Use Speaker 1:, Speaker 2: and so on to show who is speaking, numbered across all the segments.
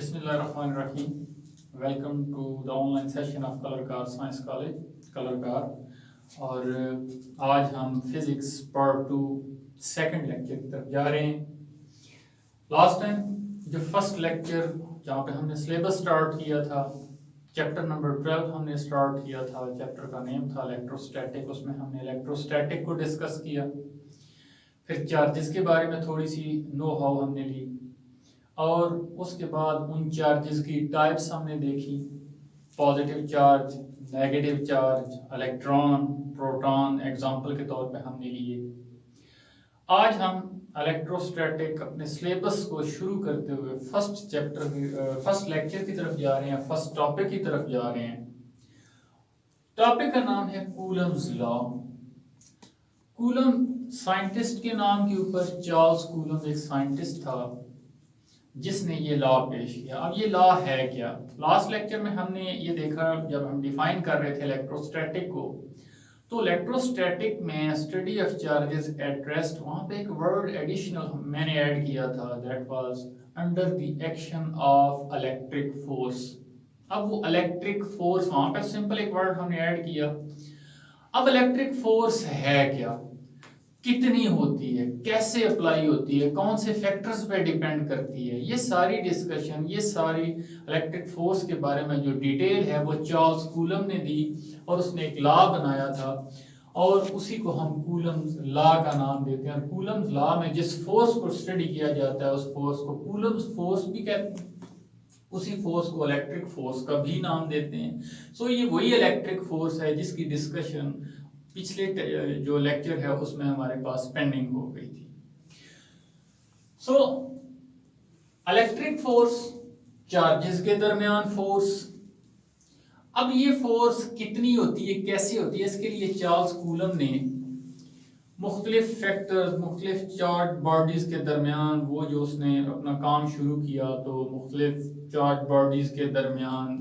Speaker 1: Bismillahirrahmanirrahim. Welcome to the online session of Color Car Science College, Color Car. और आज हम physics part 2 second lecture की तरफ जा रहे हैं। लास्ट टाइम जो फर्स्ट लेक्चर जहाँ पे हमने सिलेबस स्टार्ट किया था, चैप्टर नंबर 12 हमने स्टार्ट किया था। चैप्टर का नेम था इलेक्ट्रोस्टैटिक। उसमें हमने इलेक्ट्रोस्टैटिक को डिस्कस किया, फिर चार्जेस के बारे में थोड़ी सी नो हाउ हमने ली, और उसके बाद उन चार्जेस की टाइप्स हमने देखी। Positive charge, negative charge, electron, proton example के तौर पे हमने लिए। आज हम इलेक्ट्रोस्टैटिक अपने सिलेबस को शुरू करते हुए फर्स्ट लेक्चर की तरफ जा रहे हैं, फर्स्ट टॉपिक की तरफ जा रहे हैं। टॉपिक का नाम है कूलम्स लॉ। कूलम साइंटिस्ट के नाम के ऊपर चार्ल्स कूलम एक साइंटिस्ट था जिसने ये लॉ पेश किया। अब ये लॉ है क्या? लास्ट लेक्चर में हमने ये देखा, जब हम डिफाइन कर रहे थे इलेक्ट्रोस्टैटिक को, तो इलेक्ट्रोस्टैटिक में study of charges at rest, वहां पे एक वर्ड एडिशनल मैंने ऐड किया था, that was under the action of electric force. अब वो इलेक्ट्रिक फोर्स, वहां पे सिंपल एक वर्ड हमने ऐड किया। अब इलेक्ट्रिक फोर्स है क्या, कितनी होती है, कैसे अप्लाई होती है, कौन से फैक्टर्स पे डिपेंड करती है, ये सारी डिस्कशन, ये सारी इलेक्ट्रिक फोर्स के बारे में जो डिटेल है वो चार्ल्स कूलम ने दी, और उसने एक लॉ बनाया था, और उसी को हम कूलम्स लॉ का नाम देते हैं। और कूलम्स लॉ में जिस फोर्स को स्टडी किया जाता है उस फोर्स को कूलम्स फोर्स भी कहते हैं, उसी फोर्स को इलेक्ट्रिक फोर्स का भी नाम देते हैं। सो ये वही इलेक्ट्रिक फोर्स है जिसकी डिस्कशन पिछले जो लेक्चर है उसमें हमारे पास पेंडिंग हो गई थी। सो इलेक्ट्रिक फोर्स, चार्जेस के दरमियान फोर्स। अब ये फोर्स कितनी होती है, कैसे होती है, इसके लिए चार्ल्स कूलम ने मुख्तलिफ फैक्टर्स, मुख्तलिफ चार्ज बॉडीज के दरमियान वो जो उसने अपना काम शुरू किया, तो मुख्तलिफ चार्ज बॉडीज के दरमियान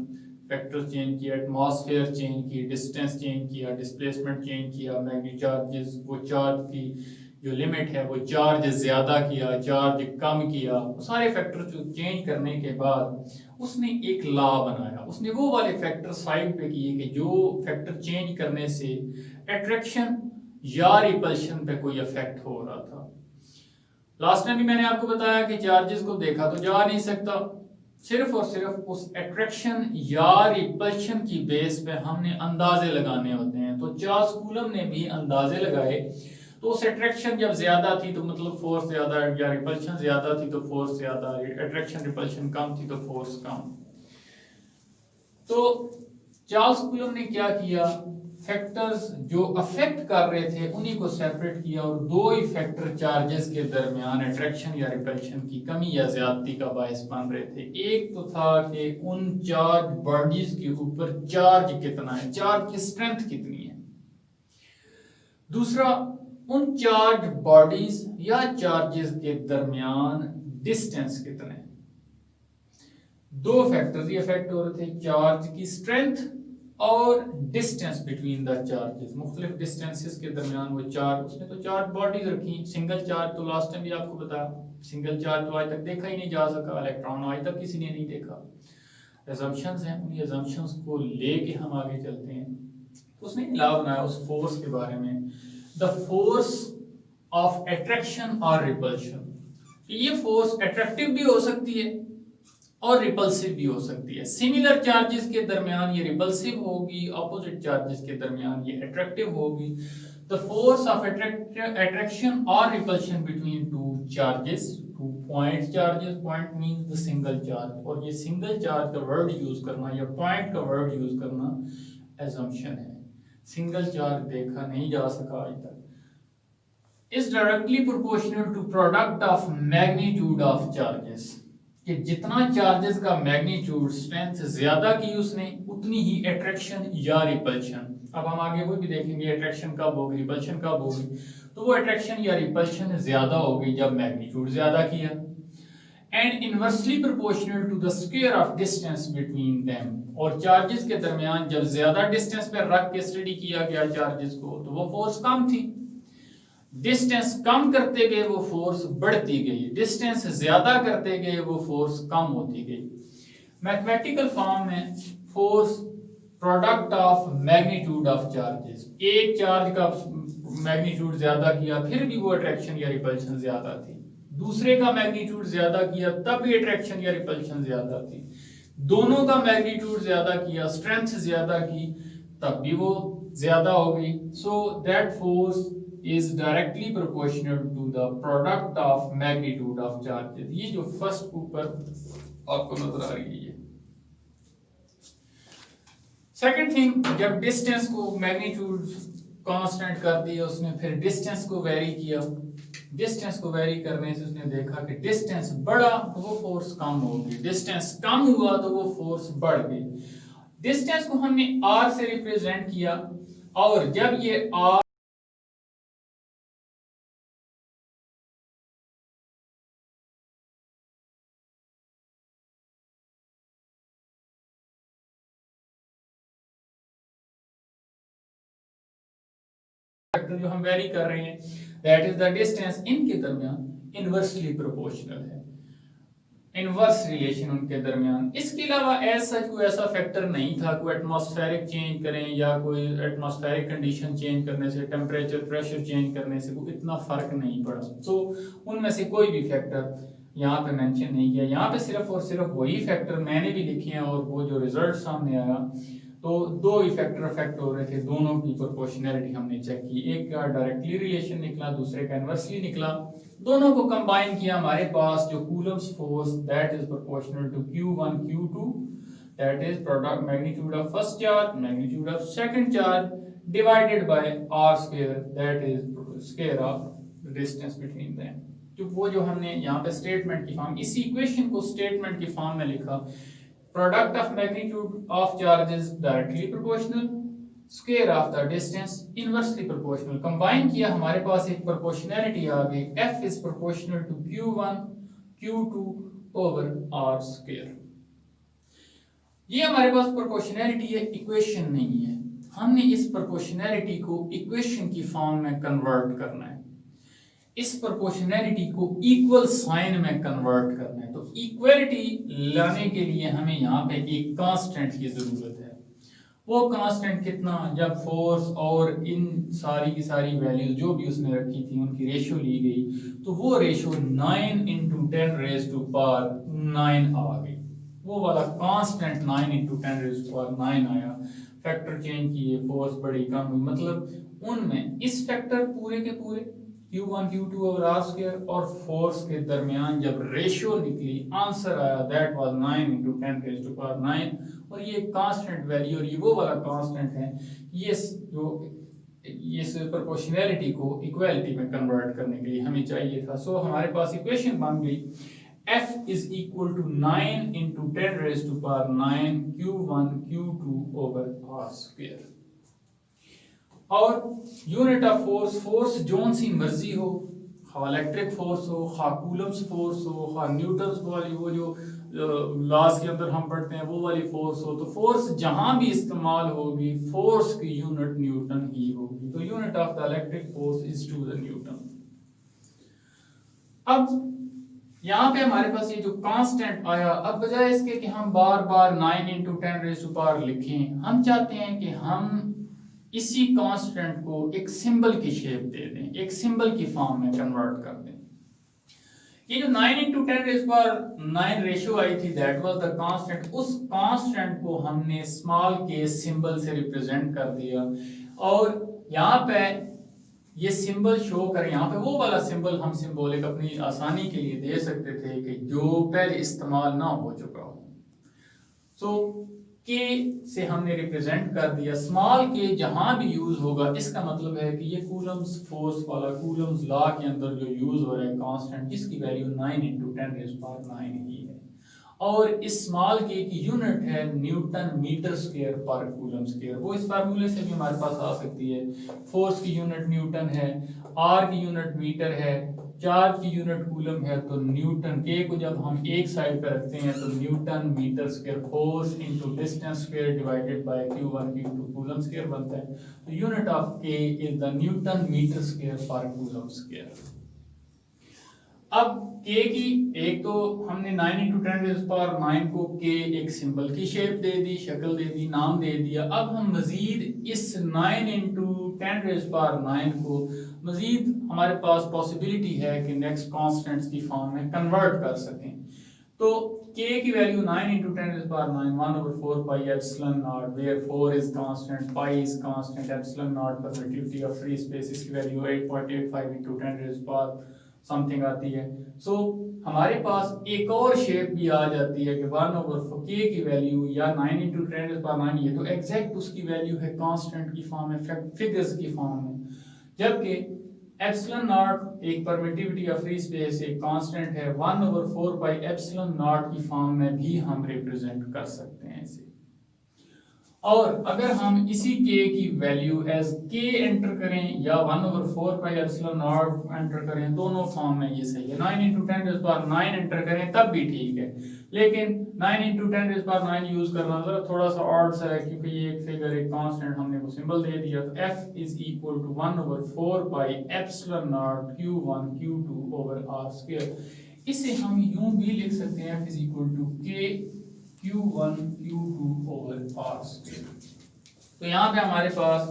Speaker 1: फैक्टर चेंज किया, एटमॉस्फेयर चेंज की, डिस्टेंस चेंज किया, डिस्प्लेसमेंट चेंज किया, मैग्नेटिक चार्जेस, वो चार्ज की जो लिमिट है वो चार्ज ज्यादा किया, चार्ज कम किया, सारे फैक्टर चेंज करने के बाद उसने एक लॉ बनाया। उसने वो वाले फैक्टर साइड पे किए कि जो फैक्टर चेंज करने से अट्रैक्शन या रिपल्शन पे कोई इफेक्ट हो रहा था। लास्ट टाइम भी मैंने आपको बताया कि चार्जेस को देखा तो जा नहीं सकता, सिर्फ और सिर्फ उस अट्रैक्शन या रिपल्शन की बेस पे हमने अंदाजे लगाने होते हैं। तो चार्ल्स कूलम ने भी अंदाजे लगाए, तो उस अट्रैक्शन जब ज्यादा थी तो मतलब फोर्स ज्यादा, या रिपल्शन ज्यादा थी तो फोर्स ज्यादा, अट्रैक्शन रिपल्शन कम थी तो फोर्स कम। तो चार्ल्स कूलम ने क्या किया, फैक्टर्स जो अफेक्ट कर रहे थे उन्हीं को सेपरेट किया, और दो ही फैक्टर चार्जेस के दरमियान अट्रैक्शन या रिपल्शन की कमी या ज्यादती का बायस बन रहे थे। एक तो था कि उन चार्ज बॉडीज के ऊपर चार्ज कितना है, चार्ज की स्ट्रेंथ कितनी है। दूसरा, उन चार्ज बॉडीज या चार्जेस के दरमियान डिस्टेंस कितना है। दो फैक्टर्स ये अफेक्ट हो रहे थे, चार्ज की स्ट्रेंथ और डिस्टेंस बिटवीन द चार्जेस, मुख्तलिफ डिस्टेंसेस के दरमियान वो चार्ज। उसने तो चार्ज बॉडीज रखी, सिंगल चार्ज तो लास्ट टाइम भी आपको बताया, सिंगल चार्ज तो आज तक देखा ही नहीं जा सका, इलेक्ट्रॉन आज तक किसी ने नहीं देखा। असम्पशंस हैं, उन्हीं असम्पशंस को लेके हम आगे चलते हैं। उसने लॉ बनाया उस फोर्स के बारे में, द फोर्स ऑफ अट्रैक्शन और रिपल्शन। ये फोर्स अट्रैक्टिव भी हो सकती है और रिपल्सिव भी हो सकती है। सिमिलर चार्जेस के दरमियान ये रिपल्सिव होगी, ऑपोजिट चार्जेस के दरमियान ये अट्रैक्टिव होगी। द फोर्स ऑफ अट्रैक्शन और repulsion between two charges, two point charges, point means the single charge, और ये सिंगल चार्ज का वर्ड यूज करना या पॉइंट का वर्ड यूज करना असम्पशन है, सिंगल चार्ज देखा नहीं जा सका आज तक। Is directly proportional to product of magnitude of charges, कि जितना चार्जेस का मैग्नीट्यूड, स्ट्रेंथ ज्यादा की उसने, उतनी ही अट्रैक्शन या रिपल्शन। अब हम आगे वो भी देखेंगे अट्रैक्शन कब होगी, रिपल्शन कब होगी। तो वो अट्रैक्शन या रिपल्शन ज्यादा होगी जब मैग्नीट्यूड ज्यादा किया। And inversely proportional to the square of distance between them, और चार्जेस के दरमियान जब ज्यादा डिस्टेंस पे रख के स्टडी किया गया चार्जेस को तो वो फोर्स कम थी। डिस्टेंस कम करते गए वो फोर्स बढ़ती गई, डिस्टेंस ज्यादा करते गए वो फोर्स कम होती गई। मैथमेटिकल फॉर्म में force product of magnitude of charges, एक चार्ज का मैग्नीट्यूड ज्यादा किया फिर भी वो अट्रैक्शन या रिपल्शन ज्यादा थी, दूसरे का मैग्नीट्यूड ज्यादा किया तब भी अट्रैक्शन या रिपल्शन ज्यादा थी, दोनों का मैग्नीट्यूड ज्यादा किया, स्ट्रेंथ ज्यादा की, तब भी वो ज्यादा हो गई। So that force is directly proportional to the product of magnitude of charges. ये जो फर्स्ट ऊपर आपको नजर आ रही है। सेकंड थिंग, जब डिस्टेंस को मैग्नीट्यूड कांस्टेंट कर दिया उसने, फिर डिस्टेंस को वेरी किया, डिस्टेंस को वेरी करने से उसने देखा कि डिस्टेंस बढ़ा तो वो फोर्स कम होगी, डिस्टेंस कम हुआ तो वो फोर्स बढ़ गई। डिस्टेंस को हमने r से रिप्रेजेंट किया, और जब ये r जो हम वेरी कर रहे हैं, दैट इज द डिस्टेंस, इनके दरमियान इनवर्सली प्रोपोर्शनल है, इनवर्स रिलेशन उनके दरमियान। इसके अलावा एज सच कोई ऐसा फैक्टर नहीं था, कोई एटमॉस्फेरिक चेंज करें या कोई एटमॉस्फेरिक कंडीशन चेंज करने से, टेम्परेचर प्रेशर चेंज करने से कोई इतना फर्क नहीं पड़ा। सो उनमें से कोई भी फैक्टर यहाँ पे मेंशन नहीं किया, यहाँ पे सिर्फ और सिर्फ वही फैक्टर मैंने भी लिखे हैं, और वो जो रिजल्ट सामने आया तो दो ही फैक्टर अफेक्ट हो रहे थे, दोनों की प्रोपोर्शनैलिटी हमने चेक की, एक का डायरेक्टली रिलेशन निकला, दूसरे का इनवर्सली निकला, दोनों को कंबाइन किया, हमारे पास जो Coulomb's force that is proportional to Q1 Q2, that is product magnitude of first charge magnitude of second charge divided by r square, that is square of distance between them. तो वो जो हमने यहाँ पे स्टेटमेंट की form, इसी equation को statement की फॉर्म में लिखा, product of magnitude of charges directly proportional, square of the distance inversely proportional, combine किया, हमारे पास एक proportionality आ गई, F is proportional to Q1 Q2 over R square। ये हमारे पास proportionality है, इक्वेशन नहीं है, हमने इस proportionality को इक्वेशन की फॉर्म में कन्वर्ट करना है, इस प्रोपोर्शनैलिटी को इक्वल साइन में कन्वर्ट करना है। तो इक्वलिटी लाने के लिए हमें यहाँ पे एक कांस्टेंट की जरूरत है। वो कांस्टेंट कितना, जब फोर्स और इन सारी की सारी वैल्यूज जो भी उसने रखी थी उनकी रेशियो ली गई, तो वो रेशियो 9 × 10⁻⁹ आ गई। वो वाला कांस्टेंट 9 × 10⁻⁹ आया, फैक्टर चेंज किए, फोर्स बड़ी कम हुई, मतलब उनमें इस फैक्टर पूरे के पूरे Q1 Q2 और R स्क्वायर और फोर्स के दरमियान जब रेशियो निकली, आंसर आया दैट वाज 9 × 10⁻⁹, और ये कांस्टेंट वैल्यू, और ये वो वाला कांस्टेंट है, ये जो इस प्रोपोर्शनैलिटी को इक्वालिटी में कन्वर्ट करने के लिए हमें चाहिए था। सो हमारे पास इक्वेशन बन गई, F is equal to 9 × 10⁻⁹ Q1 Q2 over R square. और यूनिट ऑफ फोर्स, फोर्स जोन सी मर्जी हो, खा इलेक्ट्रिक फोर्स हो, खा कूलम्स फोर्स हो, खा न्यूटन्स वाली वो जो लॉज के अंदर हम पढ़ते हैं वो वाली फोर्स हो, तो फोर्स जहां भी इस्तेमाल होगी फोर्स की यूनिट न्यूटन ही होगी। तो unit of the electric force is to the newton. अब यहाँ पे हमारे पास ये जो कांस्टेंट आया, अब बजाय इसके कि हम बार बार 9 × 10⁻⁴ लिखें, हम चाहते हैं कि हम इसी कांस्टेंट को एक सिंबल की शेप दे दें, एक सिंबल की फॉर्म में कन्वर्ट कर दें। ये जो 9 × 10⁹ रेशियो आई थी, दैट वाज द कांस्टेंट, उस कांस्टेंट को हमने स्मॉल के सिंबल से रिप्रेजेंट कर दिया, और यहाँ पे ये सिंबल शो करें, यहाँ पे वो वाला सिंबल हम सिंबॉलिक अपनी आसानी के लिए दे सकते थे कि जो पहले इस्तेमाल ना हो चुका हो। सो के से हमने रिप्रेजेंट कर दिया, स्मॉल के जहां भी यूज होगा इसका मतलब है कि ये कूलम्स फोर्स वाला, कूलम्स लॉ के अंदर जो यूज हो रहा है कांस्टेंट, जिसकी वैल्यू 9 × 10⁻⁹ ही है, और इस स्मॉल के की यूनिट है Newton metre square per coulomb square. वो इस फार्मूले से भी हमारे पास आ सकती है, फोर्स की यूनिट न्यूटन है, आर की यूनिट मीटर है, चार्ज की यूनिट कूलम है तो न्यूटन, के को जब हम एक साइड पे रखते हैं तो newton metre square force into distance square divided by q1 q2 coulomb square बनता है। तो unit of K is the newton metre square per coulomb square. अब के की एक तो हमने 9 × 10⁻⁹ को के एक सिंबल की शेप दे दी, शक्ल दे दी, नाम दे दिया। अब हम मजीद इस 9 × 10⁻⁹ को मजीद हमारे पास पॉसिबिलिटी है कि नेक्स्ट कांस्टेंट्स की फॉर्म में कन्वर्ट कर सकें। तो k की value 9 × 10⁻⁹ 1/4 pi epsilon naught, where 4 is constant, pi is constant, epsilon naught permittivity of free space, इसकी वैल्यू 8.85 × 10⁻⁷ समथिंग आती है। सो हमारे पास एक और शेप भी आ जाती है कि 1/4 k की वैल्यू या 9 × 10⁻⁹, ये तो एग्जैक्ट उसकी वैल्यू है कांस्टेंट की फॉर्म में, फिगर्स की फॉर्म में, जबकि एप्सिलॉन नॉट एक परमिटिविटी ऑफ फ्री स्पेस एक कांस्टेंट है, 1/4 पाई एप्सिलॉन नॉट की फॉर्म में भी हम रिप्रेजेंट कर सकते हैं इसे। और अगर हम इसी k की वैल्यू एज k एंटर करें या 1/4 पाई एप्सिलॉन नॉट एंटर करें, दोनों फॉर्म में ये सही है। 9 × 10⁻⁹ एंटर करें तब भी ठीक है, लेकिन 9 × 10⁻⁹ यूज करना जरा थोड़ा सा ऑड सा है, क्योंकि ये एक फिगर एक कांस्टेंट हमने को सिंबल दे दिया। तो f is equal to 1/4 pi epsilon naught q1 q2 over r square. इसे हम यूं भी लिख सकते हैं, f is equal to k q1 q2 over r square. तो यहाँ पे हमारे पास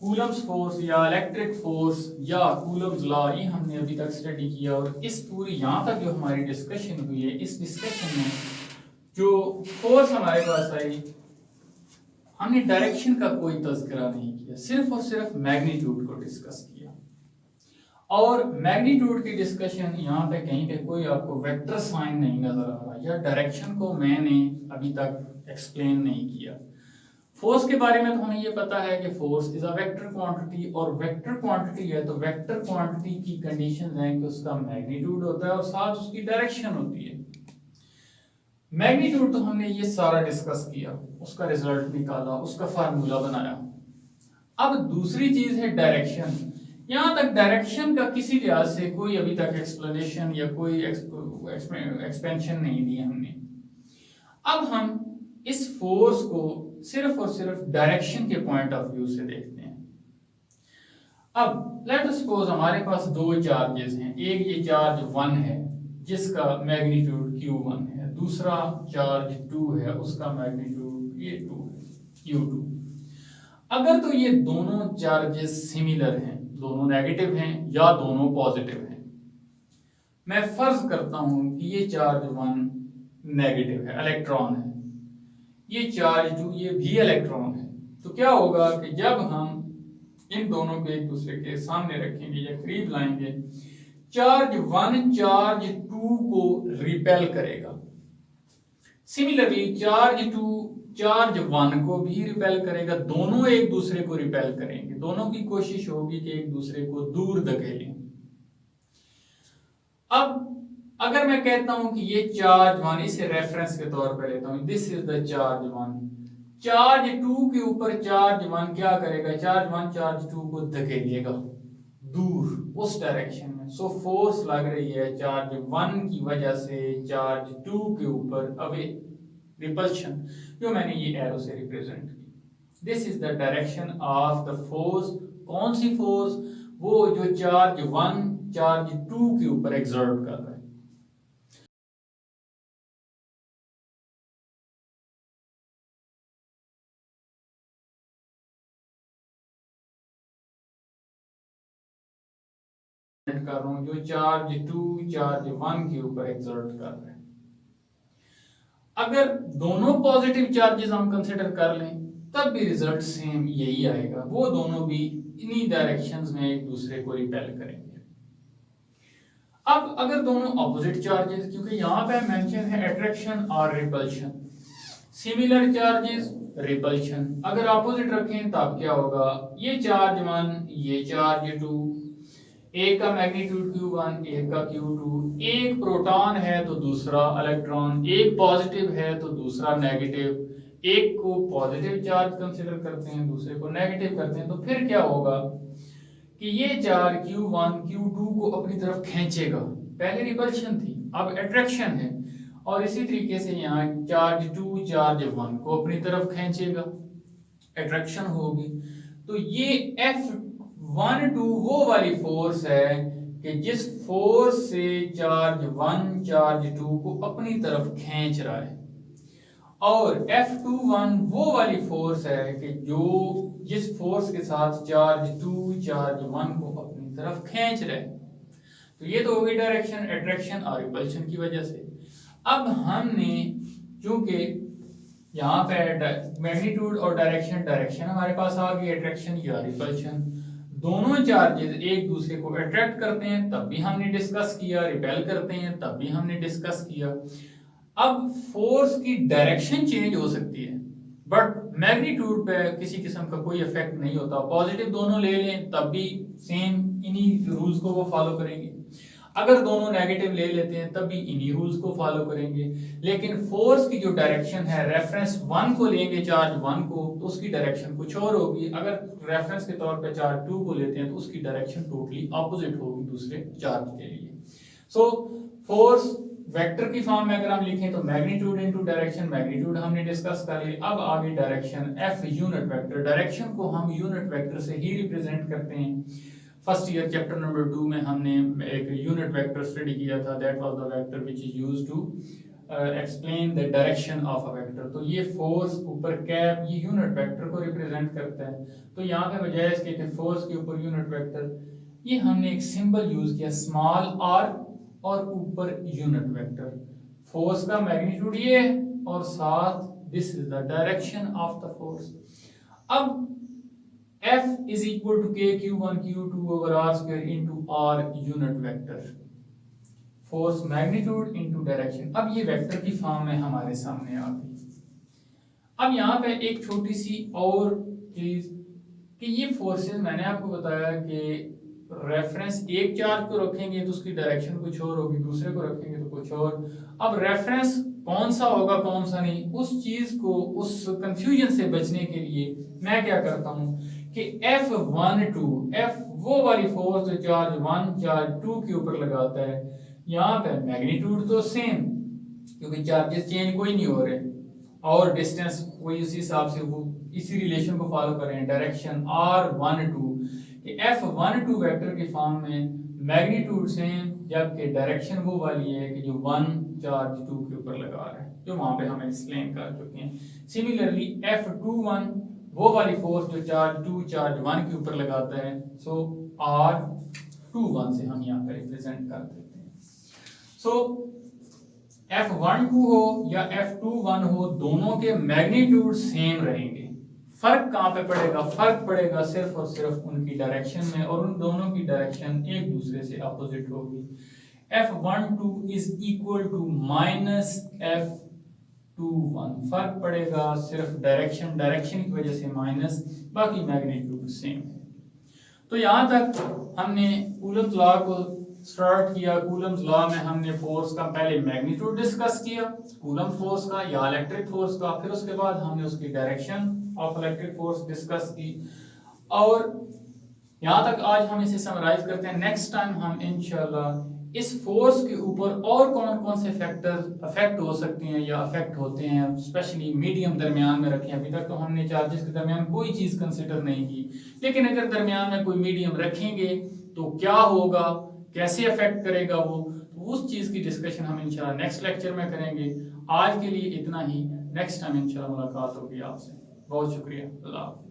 Speaker 1: कूलम्स फोर्स या इलेक्ट्रिक फोर्स या कूलम्स लॉ ये हमने अभी तक स्टडी किया। और इस पूरी यहाँ तक जो हमारी डिस्कशन हुई है, इस डिस्कशन में जो फोर्स हमारे पास आई, हमने डायरेक्शन का कोई तज़किरा नहीं किया, सिर्फ और सिर्फ मैग्नीट्यूड को डिस्कस किया। और मैग्नीट्यूड की डिस्कशन यहाँ पे कहीं पे कोई आपको वेक्टर साइन नहीं नजर आ रहा, या डायरेक्शन को मैंने अभी तक एक्सप्लेन नहीं किया। फोर्स के बारे में तो हमें ये पता है कि force is a vector quantity, और वेक्टर क्वांटिटी है तो वेक्टर क्वांटिटी की कंडीशन है कि उसका मैग्नीट्यूड होता है और साथ उसकी डायरेक्शन होती है। मैग्नीट्यूड तो हमने ये सारा डिस्कस किया, उसका रिजल्ट निकाला, उसका फार्मूला बनाया। अब दूसरी चीज है डायरेक्शन। यहां तक डायरेक्शन का किसी लिहाज से कोई अभी तक एक्सप्लेनेशन या कोई एक्सपेंशन नहीं दी हमने। अब हम इस फोर्स को सिर्फ और सिर्फ डायरेक्शन के पॉइंट ऑफ व्यू से देखते हैं। अब लेट अस सपोज हमारे पास दो चार्जेस हैं, एक ये चार्ज 1 है जिसका मैग्नीट्यूड q1 है, दूसरा चार्ज 2 है उसका मैग्नीट्यूड ये 2 है q2। अगर तो ये दोनों चार्जेस सिमिलर हैं, दोनों नेगेटिव हैं या दोनों पॉजिटिव हैं, मैं फर्ज करता हूं कि ये चार्ज 1 नेगेटिव है, इलेक्ट्रॉन है, ये चार्ज 2 ये भी इलेक्ट्रॉन है, तो क्या होगा कि जब हम इन दोनों को एक दूसरे के सामने रखेंगे या करीब लाएंगे, चार्ज 1 चार्ज 2 को रिपेल करेगा। सिमिलरली चार्ज 2 चार्ज 1 को भी रिपेल करेगा, दोनों एक दूसरे को रिपेल करेंगे, दोनों की कोशिश होगी कि एक दूसरे को दूर धकेलें। अब अगर मैं कहता हूं कि ये चार्ज 1, इसे रेफरेंस के तौर पर लेता हूं, this is the charge 1, charge 2 के ऊपर चार्ज 1 क्या करेगा, चार्ज 1 चार्ज 2 को धकेलेगा दूर उस डायरेक्शन में। सो फोर्स लग रही है चार्ज 1 की वजह से चार्ज 2 के ऊपर, अवे रिपल्शन, जो मैंने ये एरो से रिप्रेजेंट की। This is the direction of the force. कौन सी फोर्स? वो जो चार्ज 1 चार्ज 2 के ऊपर एक्सर्ट कर रहा है। कर रहा हूं जो चार्ज 2 चार्ज 1 के ऊपर एक्सर्ट कर रहे हैं। अगर दोनों पॉजिटिव चार्जेस हम कंसीडर कर लें तब भी रिजल्ट सेम यही आएगा, वो दोनों भी इन्हीं डायरेक्शंस में एक दूसरे को रिपेल करेंगे। अब अगर दोनों ऑपोजिट चार्जेस, क्योंकि यहाँ पे मेंशन है अट्रैक्शन और रिपल्शन, सिमिलर चार्जेस रिपल्शन, अगर ऑपोजिट रखें तब क्या होगा, ये चार्ज 1 ये चार्ज 2, एक का मैग्नीट्यूड q1 एक का q2, एक प्रोटॉन है तो दूसरा इलेक्ट्रॉन, एक पॉजिटिव है तो दूसरा नेगेटिव, एक को पॉजिटिव चार्ज कंसीडर करते हैं दूसरे को नेगेटिव करते हैं, तो फिर क्या होगा कि ये चार्ज Q1 Q2 को अपनी तरफ खींचेगा। पहले रिपल्शन थी, अब अट्रैक्शन है, और इसी तरीके से यहाँ चार्ज 2 चार्ज 1 को अपनी तरफ खींचेगा, अट्रैक्शन होगी। तो ये F12 वो वाली फोर्स है कि जिस फोर्स से चार्ज 1 चार्ज 2 को अपनी तरफ खींच रहा है, और F21 वो वाली फोर्स है कि जो जिस फोर्स के साथ चार्ज 2 चार्ज 1 को अपनी तरफ खींच रहे हैं। तो ये तो होगी डायरेक्शन, अट्रैक्शन और रिपल्शन की वजह से। अब हमने चूंकि यहाँ पे मैग्नीट्यूड और डायरेक्शन हमारे पास आ गई, अट्रैक्शन या रिपल्शन, दोनों चार्जेस एक दूसरे को अट्रैक्ट करते हैं तब भी हमने डिस्कस किया, रिपेल करते हैं तब भी हमने डिस्कस किया। अब फोर्स की डायरेक्शन चेंज हो सकती है, बट मैग्नीट्यूड पे किसी किस्म का कोई इफेक्ट नहीं होता। पॉजिटिव दोनों ले लें तब भी सेम इन्हीं रूल्स को वो फॉलो करेंगे, अगर दोनों नेगेटिव ले लेते हैं तब भी इन्हीं रूल्स को फॉलो करेंगे। लेकिन फोर्स की जो डायरेक्शन है, रेफरेंस 1 को लेंगे चार्ज 1 को तो उसकी डायरेक्शन कुछ और होगी, अगर रेफरेंस के तौर पे चार्ज 2 को लेते हैं तो उसकी डायरेक्शन टोटली ऑपोजिट होगी दूसरे चार्ज के लिए। सो फोर्स वेक्टर की फॉर्म में अगर हम लिखें तो मैग्नीट्यूड इनटू डायरेक्शन, मैग्नीट्यूड हमने डिस्कस कर लिया। अब आगे direction, F unit vector, direction को हम यूनिट वेक्टर से ही रिप्रेजेंट करते हैं। फर्स्ट ईयर चैप्टर नंबर 2 में हमने एक यूनिट वेक्टर स्टडी किया था, that was the vector which is used to explain the direction of a vector. तो ये फोर्स ऊपर कैप ये यूनिट वेक्टर को रिप्रेजेंट करता है। तो यहाँ पे बजाय इसके कि फोर्स के ऊपर यूनिट वेक्टर, ये हमने एक सिंबल यूज किया स्मॉल आर और ऊपर यूनिट वेक्टर। फोर्स का मैग्नीट्यूड ये है और साथ this is the direction of the force. अब F is equal to K Q1 Q2 over R square into R unit vector, force magnitude into direction। अब ये वेक्टर की फॉर्म में हमारे सामने आ गई। अब यहाँ पे एक छोटी सी और चीज कि ये फोर्सेस मैंने आपको बताया कि रेफरेंस एक चार्ज को रखेंगे तो उसकी डायरेक्शन कुछ और होगी, दूसरे को रखेंगे तो कुछ और। अब रेफरेंस कौन सा होगा कौन सा नहीं, उस चीज को, उस कंफ्यूजन से बचने के लिए मैं क्या करता हूं कि F12 F वो वाली फोर्स जो चार्ज 1 चार्ज 2 के ऊपर लगाता है, यहाँ पे मैग्नीट्यूड तो सेम क्योंकि चार्जेस चेंज कोई नहीं हो रहे और डिस्टेंस वही उसी हिसाब से वो इसी रिलेशन को फॉलो कर रहे हैं। डायरेक्शन R12 F12 वेक्टर की फॉर्म में मैग्नीट्यूड सेम जबकि डायरेक्शन वो वाली है कि जो 1 चार्ज 2 के ऊपर लगा रहा है, जो वहां पे हम एक्सप्लेन कर चुके हैं। सिमिलरली F21 वो वाली फोर्स जो चार्ज 2 चार्ज 1 के ऊपर लगाता है, सो R21 से हम यहाँ पे रिप्रेजेंट कर देते हैं। सो F12 हो या F21 हो, दोनों के मैग्नीट्यूड सेम रहेंगे। फर्क कहाँ पे पड़ेगा? फर्क पड़ेगा सिर्फ और सिर्फ उनकी डायरेक्शन में, और उन दोनों की डायरेक्शन एक दूसरे से अपोजिट होगी। F12 is equal to minus F21, फर्क पड़ेगा सिर्फ डायरेक्शन की वजह से माइनस, बाकी मैग्नीट्यूड सेम है। तो यहाँ तक हमने कूलम्स लॉ को स्टार्ट किया। कूलम्स लॉ में हमने फोर्स का पहले मैग्नीट्यूड डिस्कस किया, कूलम फोर्स का या इलेक्ट्रिक फोर्स का, फिर उसके बाद हमने उसकी direction of electric force discuss की, और यहाँ तक आज हम इसे समराइज करते हैं। नेक्स्ट टाइम हम इंशाल्लाह इस फोर्स के ऊपर और कौन कौन से फैक्टर अफेक्ट हो सकते हैं या अफेक्ट होते हैं, स्पेशली मीडियम दरमियान में रखें। अभी तक तो हमने चार्जेस के दरमियान कोई चीज कंसिडर नहीं की, लेकिन अगर दरमियान में कोई मीडियम रखेंगे तो क्या होगा, कैसे अफेक्ट करेगा वो, तो उस चीज की डिस्कशन हम इंशाल्लाह नेक्स्ट लेक्चर में करेंगे। आज के लिए इतना ही, नेक्स्ट टाइम इंशाल्लाह मुलाकात होगी आपसे। बहुत शुक्रिया, अल्लाह हाफ़िज़।